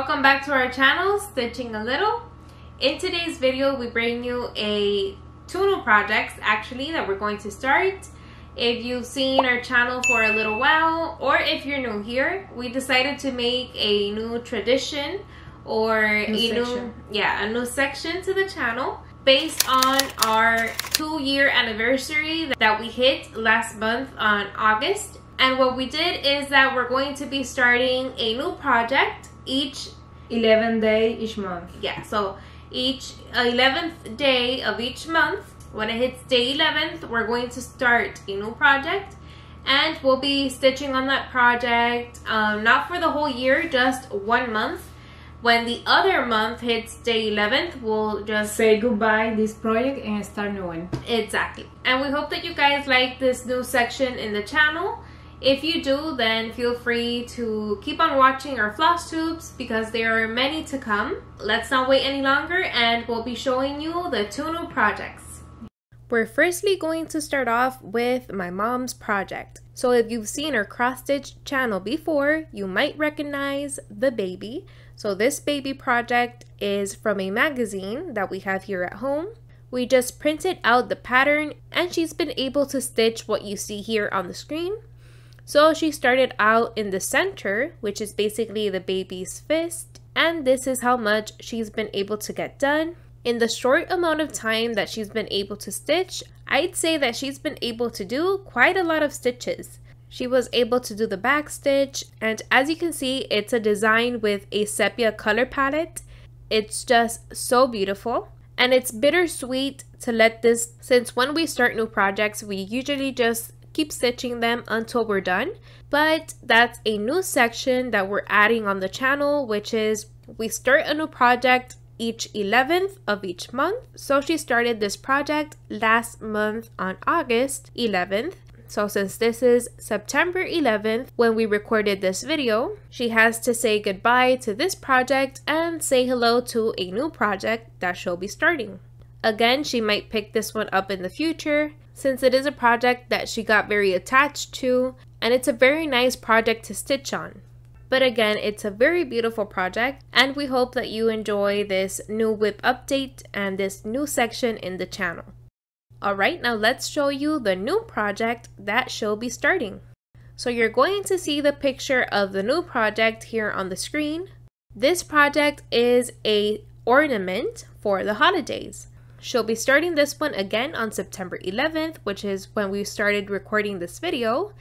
Welcome back to our channel, Stitching a Little. In today's video, we bring you two new projects actually that we're going to start. If you've seen our channel for a little while, or if you're new here, we decided to make a new tradition or a new section to the channel based on our 2-year anniversary that we hit last month on August. And what we did is that we're going to be starting a new project each 11th day each month. Yeah, so each 11th day of each month, when it hits day 11th, we're going to start a new project, and we'll be stitching on that project not for the whole year, just 1 month. When the other month hits day 11th, we'll just say goodbye to this project and start new one. Exactly. And we hope that you guys like this new section in the channel. If you do, then feel free to keep on watching our floss tubes because there are many to come. Let's not wait any longer, and we'll be showing you the 2 new projects. We're firstly going to start off with my mom's project. So if you've seen our cross stitch channel before, you might recognize the baby. So this baby project is from a magazine that we have here at home. We just printed out the pattern, and she's been able to stitch what you see here on the screen. So she started out in the center, which is basically the baby's fist, and this is how much she's been able to get done. In the short amount of time that she's been able to stitch, I'd say that she's been able to do quite a lot of stitches. She was able to do the back stitch, and as you can see, it's a design with a sepia color palette. It's just so beautiful, and it's bittersweet to let this, since when we start new projects, we usually just keep stitching them until we're done. But that's a new section that we're adding on the channel, which is we start a new project each 11th of each month. So she started this project last month on August 11th. So since this is September 11th when we recorded this video, she has to say goodbye to this project and say hello to a new project that she'll be starting. Again, she might pick this one up in the future, since it is a project that she got very attached to, and it's a very nice project to stitch on. But again, it's a very beautiful project, and we hope that you enjoy this new whip update and this new section in the channel. Alright, now let's show you the new project that she'll be starting. So you're going to see the picture of the new project here on the screen. This project is an ornament for the holidays. She'll be starting this one again on September 11th, which is when we started recording this video.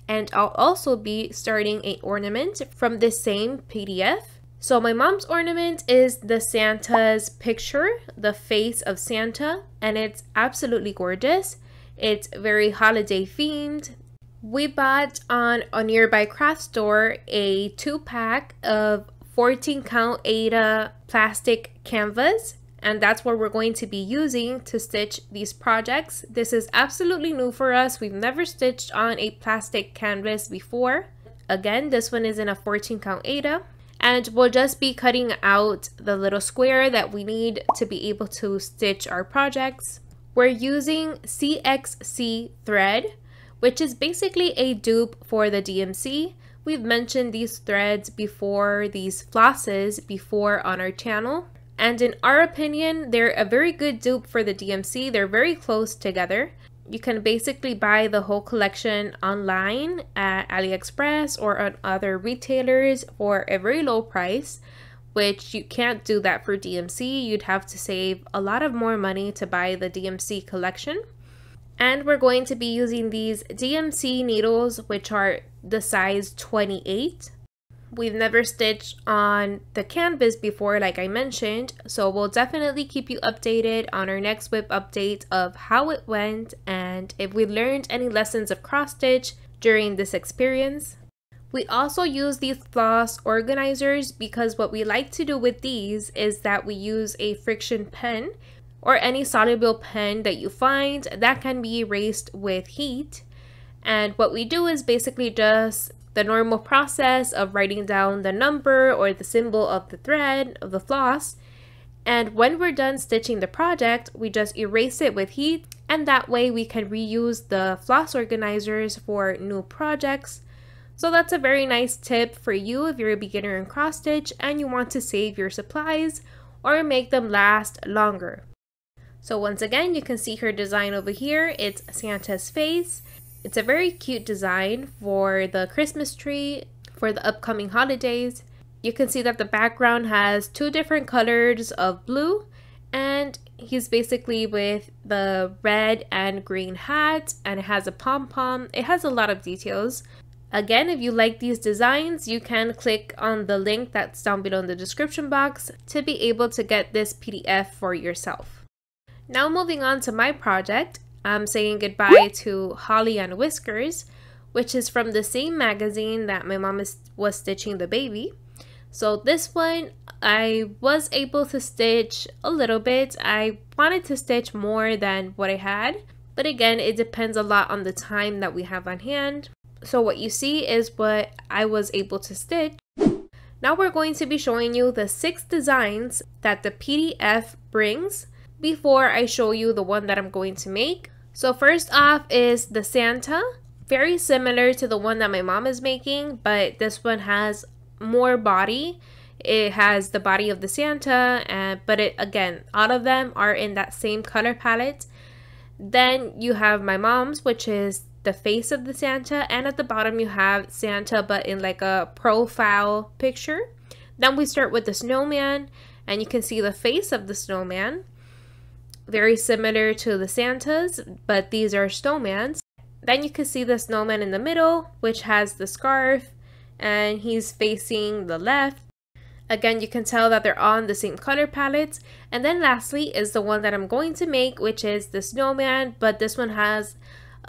And I'll also be starting an ornament from this same PDF. So my mom's ornament is the Santa's picture, the face of Santa, and it's absolutely gorgeous. It's very holiday themed. We bought on a nearby craft store a 2-pack of 14 count Aida plastic canvas. And that's what we're going to be using to stitch these projects. This is absolutely new for us. We've never stitched on a plastic canvas before. Again, this one is in a 14 count Aida. And we'll just be cutting out the little square that we need to be able to stitch our projects. We're using CXC thread, which is basically a dupe for the DMC. We've mentioned these threads before, these flosses before on our channel. And in our opinion, they're a very good dupe for the DMC. They're very close together. You can basically buy the whole collection online at AliExpress or on other retailers for a very low price, which you can't do that for DMC. You'd have to save a lot of more money to buy the DMC collection. And we're going to be using these DMC needles, which are the size 28. We've never stitched on the canvas before, like I mentioned, so we'll definitely keep you updated on our next whip update of how it went and if we learned any lessons of cross stitch during this experience. We also use these floss organizers because what we like to do with these is that we use a friction pen or any soluble pen that you find that can be erased with heat. And what we do is basically just the normal process of writing down the number or the symbol of the thread of the floss, and when we're done stitching the project, we just erase it with heat, and that way we can reuse the floss organizers for new projects. So that's a very nice tip for you if you're a beginner in cross stitch and you want to save your supplies or make them last longer. So once again, you can see her design over here. It's Santa's face. It's a very cute design for the Christmas tree for the upcoming holidays. You can see that the background has two different colors of blue, and he's basically with the red and green hat, and it has a pom-pom. It has a lot of details. Again, if you like these designs, you can click on the link that's down below in the description box to be able to get this PDF for yourself. Now moving on to my project, I'm saying goodbye to Holly and Whiskers, which is from the same magazine that my mom was stitching the baby. So this one, I was able to stitch a little bit. I wanted to stitch more than what I had, but again, it depends a lot on the time that we have on hand. So what you see is what I was able to stitch. Now we're going to be showing you the 6 designs that the PDF brings before I show you the one that I'm going to make. So first off is the Santa, very similar to the one that my mom is making, but this one has more body. It has the body of the Santa, but again, all of them are in that same color palette. Then you have my mom's, which is the face of the Santa, and at the bottom you have Santa but in like a profile picture. Then we start with the snowman, and you can see the face of the snowman, very similar to the Santas, but these are snowmans. Then you can see the snowman in the middle, which has the scarf, and he's facing the left. Again, you can tell that they're on the same color palette. And then lastly is the one that I'm going to make, which is the snowman, but this one has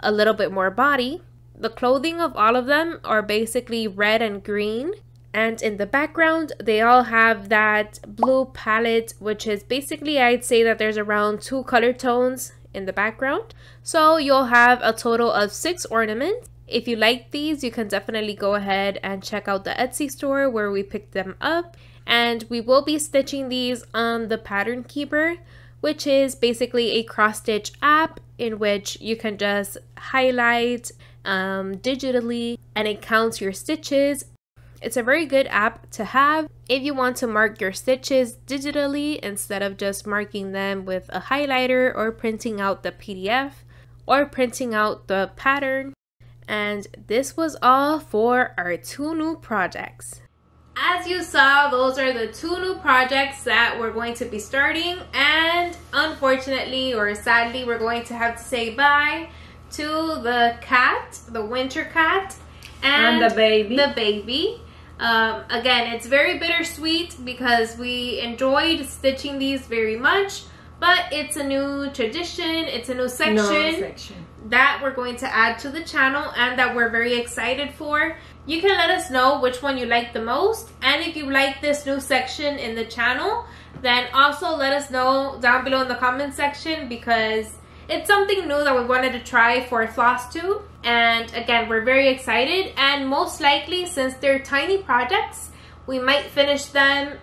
a little bit more body. The clothing of all of them are basically red and green, and in the background they all have that blue palette, which is basically, I'd say that there's around 2 color tones in the background. So you'll have a total of 6 ornaments. If you like these, you can definitely go ahead and check out the Etsy store where we picked them up, and we will be stitching these on the Pattern Keeper, which is basically a cross stitch app in which you can just highlight digitally and it counts your stitches. It's a very good app to have if you want to mark your stitches digitally instead of just marking them with a highlighter or printing out the PDF or printing out the pattern. And this was all for our 2 new projects. As you saw, those are the 2 new projects that we're going to be starting, and unfortunately or sadly we're going to have to say bye to the cat, the winter cat, and the baby. Again, it's very bittersweet because we enjoyed stitching these very much, but it's a new tradition, it's a new section that we're going to add to the channel and that we're very excited for. You can let us know which one you like the most, and if you like this new section in the channel, then also let us know down below in the comment section, because it's something new that we wanted to try for Flosstube. And again, we're very excited, and most likely, since they're tiny projects, we might finish them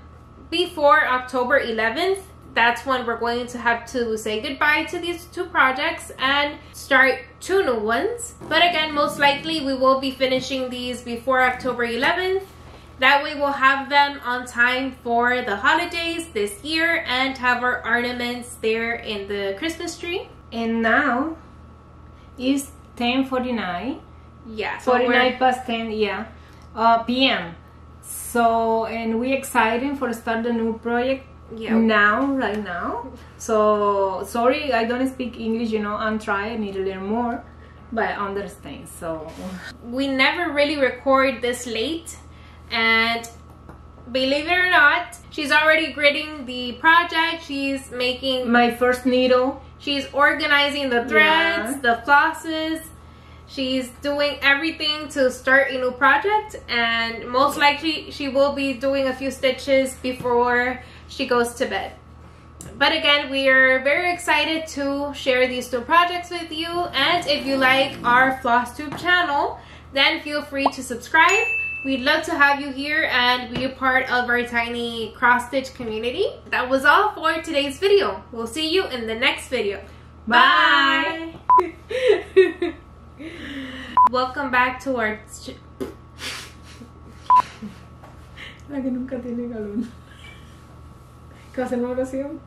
before October 11th. That's when we're going to have to say goodbye to these 2 projects and start 2 new ones. But again, most likely we will be finishing these before October 11th. That way we'll have them on time for the holidays this year and have our ornaments there in the Christmas tree. And now it's 10:49. Yeah, so 49 past 10, yeah, p.m. So, and we're excited for start the new project. Yeah. Right now. So sorry, I don't speak English, you know, I'm trying, need to learn more, but I understand. So we never really record this late, and believe it or not, she's already gridding the project. She's making my first needle. She's organizing the threads, the flosses. She's doing everything to start a new project, and most likely she will be doing a few stitches before she goes to bed. But again, we are very excited to share these 2 projects with you, and if you like our Flosstube channel, then feel free to subscribe. We'd love to have you here and be a part of our tiny cross-stitch community. That was all for today's video. We'll see you in the next video. Bye! Welcome back to our La que nunca tiene galón. ¿Que va a hacer una oración?